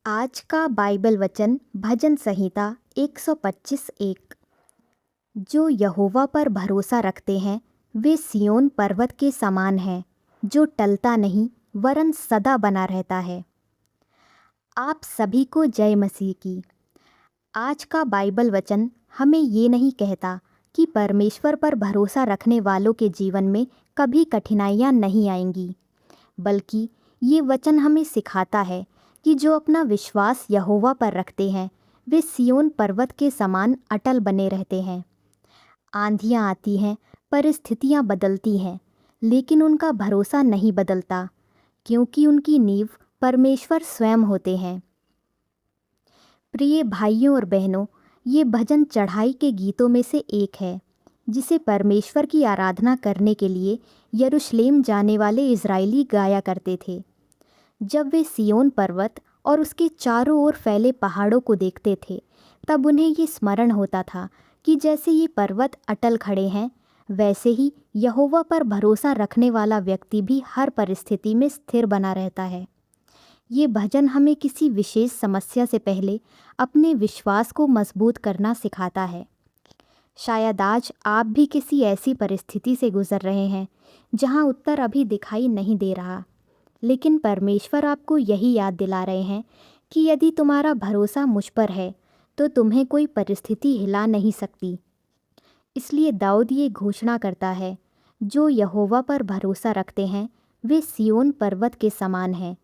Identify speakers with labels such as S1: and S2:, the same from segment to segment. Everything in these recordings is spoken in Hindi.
S1: आज का बाइबल वचन भजन संहिता 125:1। जो यहोवा पर भरोसा रखते हैं वे सिय्योन पर्वत के समान हैं, जो टलता नहीं वरन सदा बना रहता है। आप सभी को जय मसीह की। आज का बाइबल वचन हमें ये नहीं कहता कि परमेश्वर पर भरोसा रखने वालों के जीवन में कभी कठिनाइयाँ नहीं आएंगी, बल्कि ये वचन हमें सिखाता है कि जो अपना विश्वास यहोवा पर रखते हैं वे सिय्योन पर्वत के समान अटल बने रहते हैं। आंधियाँ आती हैं, परिस्थितियाँ बदलती हैं, लेकिन उनका भरोसा नहीं बदलता, क्योंकि उनकी नींव परमेश्वर स्वयं होते हैं। प्रिय भाइयों और बहनों, ये भजन चढ़ाई के गीतों में से एक है, जिसे परमेश्वर की आराधना करने के लिए यरूशलेम जाने वाले इज़राइली गाया करते थे। जब वे सिय्योन पर्वत और उसके चारों ओर फैले पहाड़ों को देखते थे, तब उन्हें ये स्मरण होता था कि जैसे ये पर्वत अटल खड़े हैं, वैसे ही यहोवा पर भरोसा रखने वाला व्यक्ति भी हर परिस्थिति में स्थिर बना रहता है। ये भजन हमें किसी विशेष समस्या से पहले अपने विश्वास को मजबूत करना सिखाता है। शायद आज आप भी किसी ऐसी परिस्थिति से गुजर रहे हैं जहां उत्तर अभी दिखाई नहीं दे रहा, लेकिन परमेश्वर आपको यही याद दिला रहे हैं कि यदि तुम्हारा भरोसा मुझ पर है तो तुम्हें कोई परिस्थिति हिला नहीं सकती। इसलिए दाऊद ये घोषणा करता है, जो यहोवा पर भरोसा रखते हैं वे सिय्योन पर्वत के समान हैं,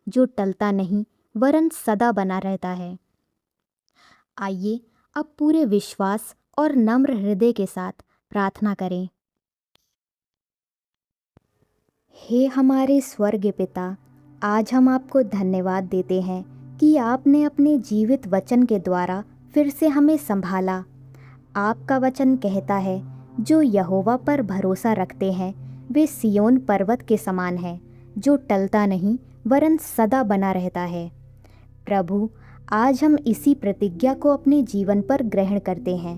S1: जो टलता नहीं वरन सदा बना रहता है। आइए अब पूरे विश्वास और नम्र हृदय के साथ प्रार्थना करें। हे हमारे स्वर्गीय पिता, आज हम आपको धन्यवाद देते हैं कि आपने अपने जीवित वचन के द्वारा फिर से हमें संभाला। आपका वचन कहता है, जो यहोवा पर भरोसा रखते हैं वे सिय्योन पर्वत के समान हैं, जो टलता नहीं वरन सदा बना रहता है। प्रभु, आज हम इसी प्रतिज्ञा को अपने जीवन पर ग्रहण करते हैं।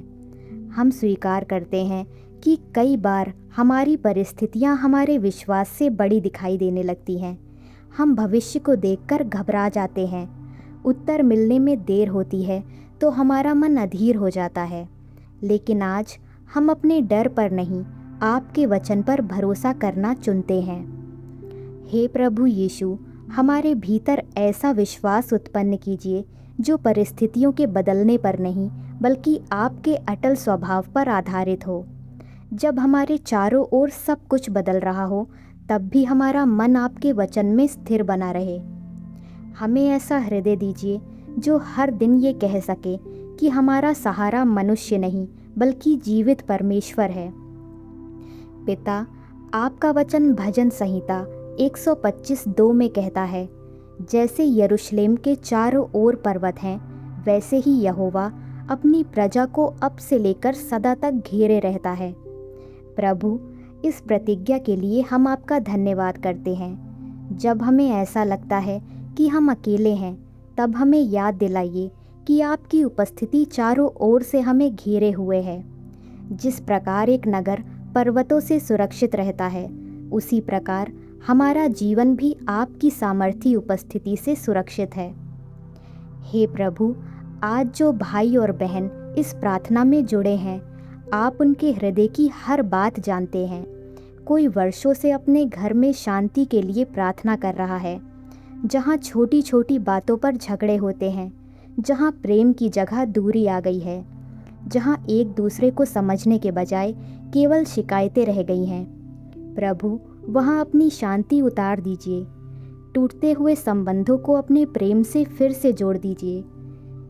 S1: हम स्वीकार करते हैं कि कई बार हमारी परिस्थितियां हमारे विश्वास से बड़ी दिखाई देने लगती हैं। हम भविष्य को देखकर घबरा जाते हैं, उत्तर मिलने में देर होती है तो हमारा मन अधीर हो जाता है। लेकिन आज हम अपने डर पर नहीं, आपके वचन पर भरोसा करना चुनते हैं। हे प्रभु यीशु, हमारे भीतर ऐसा विश्वास उत्पन्न कीजिए जो परिस्थितियों के बदलने पर नहीं बल्कि आपके अटल स्वभाव पर आधारित हो। जब हमारे चारों ओर सब कुछ बदल रहा हो, तब भी हमारा मन आपके वचन में स्थिर बना रहे। हमें ऐसा हृदय दीजिए जो हर दिन ये कह सके कि हमारा सहारा मनुष्य नहीं बल्कि जीवित परमेश्वर है। पिता, आपका वचन भजन संहिता 125:2 में कहता है, जैसे यरूशलेम के चारों ओर पर्वत हैं, वैसे ही यहोवा अपनी प्रजा को अब से लेकर सदा तक घेरे रहता है। प्रभु, इस प्रतिज्ञा के लिए हम आपका धन्यवाद करते हैं। जब हमें ऐसा लगता है कि हम अकेले हैं, तब हमें याद दिलाइए कि आपकी उपस्थिति चारों ओर से हमें घेरे हुए है। जिस प्रकार एक नगर पर्वतों से सुरक्षित रहता है, उसी प्रकार हमारा जीवन भी आपकी सामर्थी उपस्थिति से सुरक्षित है। हे प्रभु, आज जो भाई और बहन इस प्रार्थना में जुड़े हैं, आप उनके हृदय की हर बात जानते हैं। कोई वर्षों से अपने घर में शांति के लिए प्रार्थना कर रहा है, जहाँ छोटी छोटी बातों पर झगड़े होते हैं, जहाँ प्रेम की जगह दूरी आ गई है, जहाँ एक दूसरे को समझने के बजाय केवल शिकायतें रह गई हैं। प्रभु, वहाँ अपनी शांति उतार दीजिए। टूटते हुए संबंधों को अपने प्रेम से फिर से जोड़ दीजिए।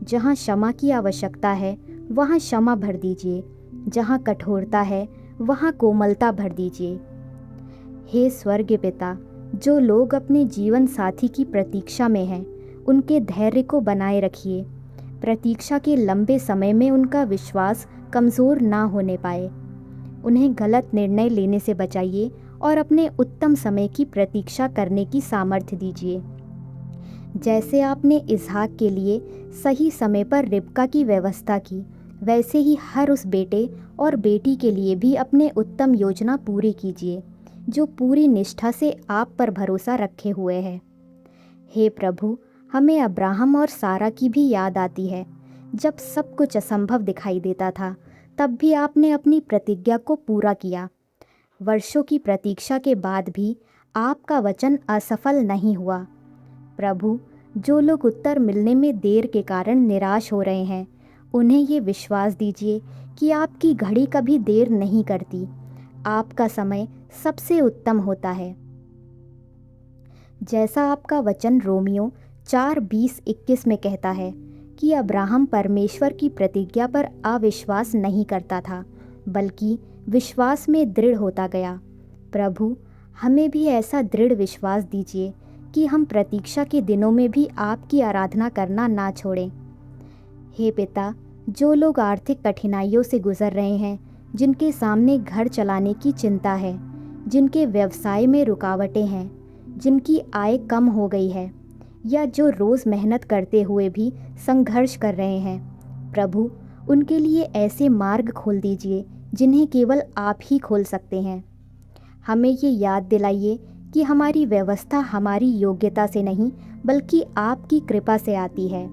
S1: जहाँ क्षमा की आवश्यकता है वहाँ क्षमा भर दीजिए, जहाँ कठोरता है वहाँ कोमलता भर दीजिए। हे स्वर्गीय पिता, जो लोग अपने जीवन साथी की प्रतीक्षा में हैं, उनके धैर्य को बनाए रखिए। प्रतीक्षा के लंबे समय में उनका विश्वास कमज़ोर ना होने पाए। उन्हें गलत निर्णय लेने से बचाइए और अपने उत्तम समय की प्रतीक्षा करने की सामर्थ्य दीजिए। जैसे आपने इसहाक के लिए सही समय पर रिबका की व्यवस्था की, वैसे ही हर उस बेटे और बेटी के लिए भी अपने उत्तम योजना पूरी कीजिए, जो पूरी निष्ठा से आप पर भरोसा रखे हुए है। हे प्रभु, हमें अब्राहम और सारा की भी याद आती है। जब सब कुछ असंभव दिखाई देता था, तब भी आपने अपनी प्रतिज्ञा को पूरा किया। वर्षों की प्रतीक्षा के बाद भी आपका वचन असफल नहीं हुआ। प्रभु, जो लोग उत्तर मिलने में देर के कारण निराश हो रहे हैं, उन्हें ये विश्वास दीजिए कि आपकी घड़ी कभी देर नहीं करती। आपका समय सबसे उत्तम होता है। जैसा आपका वचन रोमियो 4:20-21 में कहता है कि अब्राहम परमेश्वर की प्रतिज्ञा पर अविश्वास नहीं करता था, बल्कि विश्वास में दृढ़ होता गया। प्रभु, हमें भी ऐसा दृढ़ विश्वास दीजिए कि हम प्रतीक्षा के दिनों में भी आपकी आराधना करना ना छोड़ें। हे पिता, जो लोग आर्थिक कठिनाइयों से गुजर रहे हैं, जिनके सामने घर चलाने की चिंता है, जिनके व्यवसाय में रुकावटें हैं, जिनकी आय कम हो गई है, या जो रोज़ मेहनत करते हुए भी संघर्ष कर रहे हैं, प्रभु, उनके लिए ऐसे मार्ग खोल दीजिए जिन्हें केवल आप ही खोल सकते हैं। हमें ये याद दिलाइए कि हमारी व्यवस्था हमारी योग्यता से नहीं, बल्कि आपकी कृपा से आती है।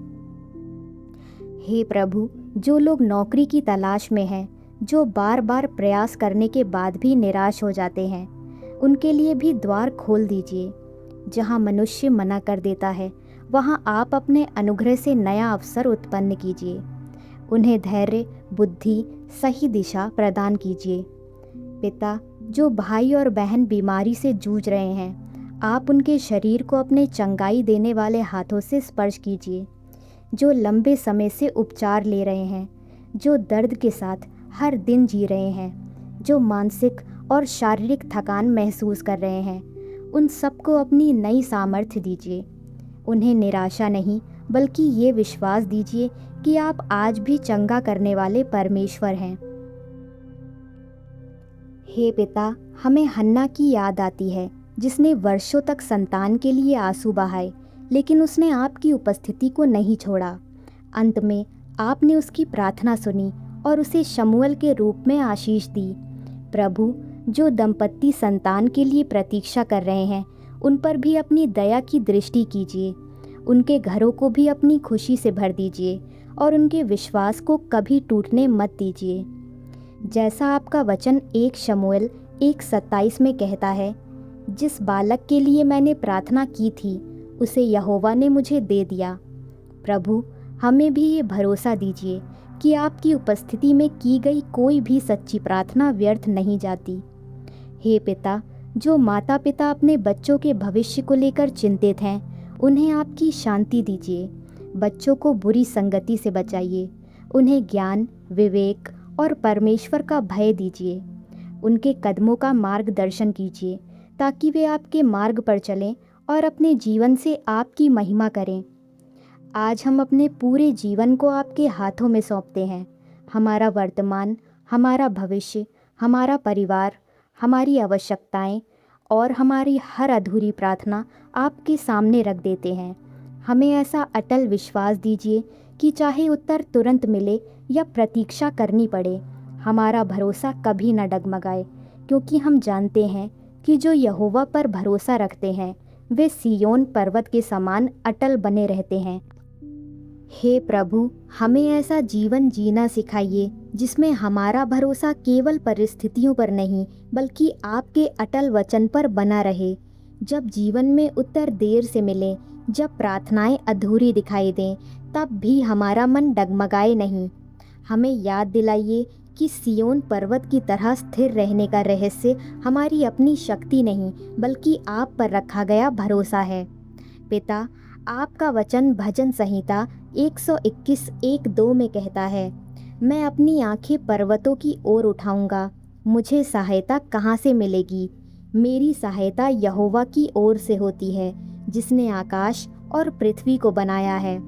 S1: हे प्रभु, जो लोग नौकरी की तलाश में हैं, जो बार बार प्रयास करने के बाद भी निराश हो जाते हैं, उनके लिए भी द्वार खोल दीजिए। जहाँ मनुष्य मना कर देता है, वहाँ आप अपने अनुग्रह से नया अवसर उत्पन्न कीजिए। उन्हें धैर्य, बुद्धि, सही दिशा प्रदान कीजिए। पिता, जो भाई और बहन बीमारी से जूझ रहे हैं, आप उनके शरीर को अपने चंगाई देने वाले हाथों से स्पर्श कीजिए। जो लंबे समय से उपचार ले रहे हैं, जो दर्द के साथ हर दिन जी रहे हैं, जो मानसिक और शारीरिक थकान महसूस कर रहे हैं, उन सबको अपनी नई सामर्थ्य दीजिए। उन्हें निराशा नहीं, बल्कि ये विश्वास दीजिए कि आप आज भी चंगा करने वाले परमेश्वर हैं। हे पिता, हमें हन्ना की याद आती है, जिसने वर्षों तक संतान के लिए आंसू बहाए, लेकिन उसने आपकी उपस्थिति को नहीं छोड़ा। अंत में आपने उसकी प्रार्थना सुनी और उसे शमूएल के रूप में आशीष दी। प्रभु, जो दंपत्ति संतान के लिए प्रतीक्षा कर रहे हैं, उन पर भी अपनी दया की दृष्टि कीजिए। उनके घरों को भी अपनी खुशी से भर दीजिए और उनके विश्वास को कभी टूटने मत दीजिए। जैसा आपका वचन 1 शमूएल 1:27 में कहता है, जिस बालक के लिए मैंने प्रार्थना की थी, उसे यहोवा ने मुझे दे दिया। प्रभु, हमें भी ये भरोसा दीजिए कि आपकी उपस्थिति में की गई कोई भी सच्ची प्रार्थना व्यर्थ नहीं जाती। हे पिता, जो माता पिता अपने बच्चों के भविष्य को लेकर चिंतित हैं, उन्हें आपकी शांति दीजिए। बच्चों को बुरी संगति से बचाइए। उन्हें ज्ञान, विवेक और परमेश्वर का भय दीजिए। उनके कदमों का मार्गदर्शन कीजिए, ताकि वे आपके मार्ग पर चलें और अपने जीवन से आपकी महिमा करें। आज हम अपने पूरे जीवन को आपके हाथों में सौंपते हैं। हमारा वर्तमान, हमारा भविष्य, हमारा परिवार, हमारी आवश्यकताएं और हमारी हर अधूरी प्रार्थना आपके सामने रख देते हैं। हमें ऐसा अटल विश्वास दीजिए कि चाहे उत्तर तुरंत मिले या प्रतीक्षा करनी पड़े, हमारा भरोसा कभी न डगमगाए, क्योंकि हम जानते हैं कि जो यहोवा पर भरोसा रखते हैं, वे सिय्योन पर्वत के समान अटल बने रहते हैं। हे प्रभु, हमें ऐसा जीवन जीना सिखाइए जिसमें हमारा भरोसा केवल परिस्थितियों पर नहीं, बल्कि आपके अटल वचन पर बना रहे। जब जीवन में उत्तर देर से मिले, जब प्रार्थनाएं अधूरी दिखाई दें, तब भी हमारा मन डगमगाए नहीं। हमें याद दिलाइए कि सिय्योन पर्वत की तरह स्थिर रहने का रहस्य हमारी अपनी शक्ति नहीं, बल्कि आप पर रखा गया भरोसा है। पिता, आपका वचन भजन संहिता 121:1-2 में कहता है, मैं अपनी आंखें पर्वतों की ओर उठाऊंगा, मुझे सहायता कहाँ से मिलेगी? मेरी सहायता यहोवा की ओर से होती है, जिसने आकाश और पृथ्वी को बनाया है।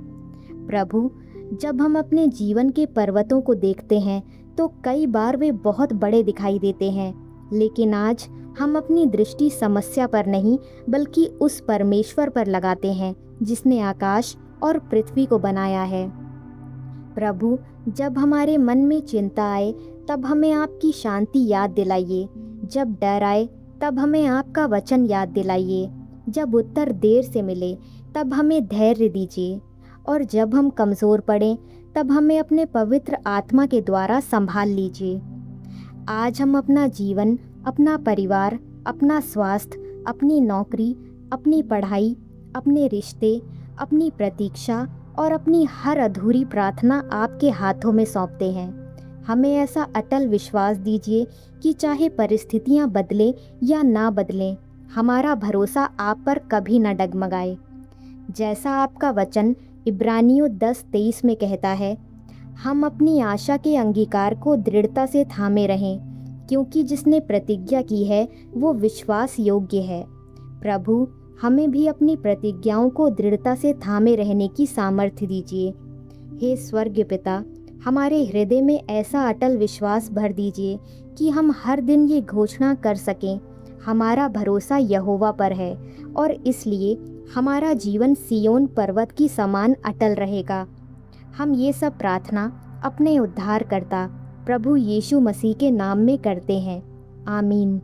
S1: प्रभु, जब हम अपने जीवन के पर्वतों को देखते हैं तो कई बार वे बहुत बड़े दिखाई देते हैं, लेकिन आज हम अपनी दृष्टि समस्या पर नहीं, बल्कि उस परमेश्वर पर लगाते हैं जिसने आकाश और पृथ्वी को बनाया है। प्रभु, जब हमारे मन में चिंता आए, तब हमें आपकी शांति याद दिलाइए। जब डर आए, तब हमें आपका वचन याद दिलाइए। जब उत्तर देर से मिले, तब हमें धैर्य दीजिए, और जब हम कमज़ोर पड़ें तब हमें अपने पवित्र आत्मा के द्वारा संभाल लीजिए। आज हम अपना जीवन, अपना परिवार, अपना स्वास्थ्य, अपनी नौकरी, अपनी पढ़ाई, अपने रिश्ते, अपनी प्रतीक्षा और अपनी हर अधूरी प्रार्थना आपके हाथों में सौंपते हैं। हमें ऐसा अटल विश्वास दीजिए कि चाहे परिस्थितियां बदलें या ना बदलें, हमारा भरोसा आप पर कभी न डगमगाए। जैसा आपका वचन इब्रानियों 10:23 में कहता है, हम अपनी आशा के अंगीकार को दृढ़ता से थामे रहें, क्योंकि जिसने प्रतिज्ञा की है वो विश्वास योग्य है। प्रभु, हमें भी अपनी प्रतिज्ञाओं को दृढ़ता से थामे रहने की सामर्थ्य दीजिए। हे स्वर्गीय पिता, हमारे हृदय में ऐसा अटल विश्वास भर दीजिए कि हम हर दिन ये घोषणा कर सकें, हमारा भरोसा यहोवा पर है, और इसलिए हमारा जीवन सिय्योन पर्वत की समान अटल रहेगा। हम ये सब प्रार्थना अपने उद्धारकर्ता प्रभु यीशु मसीह के नाम में करते हैं। आमीन।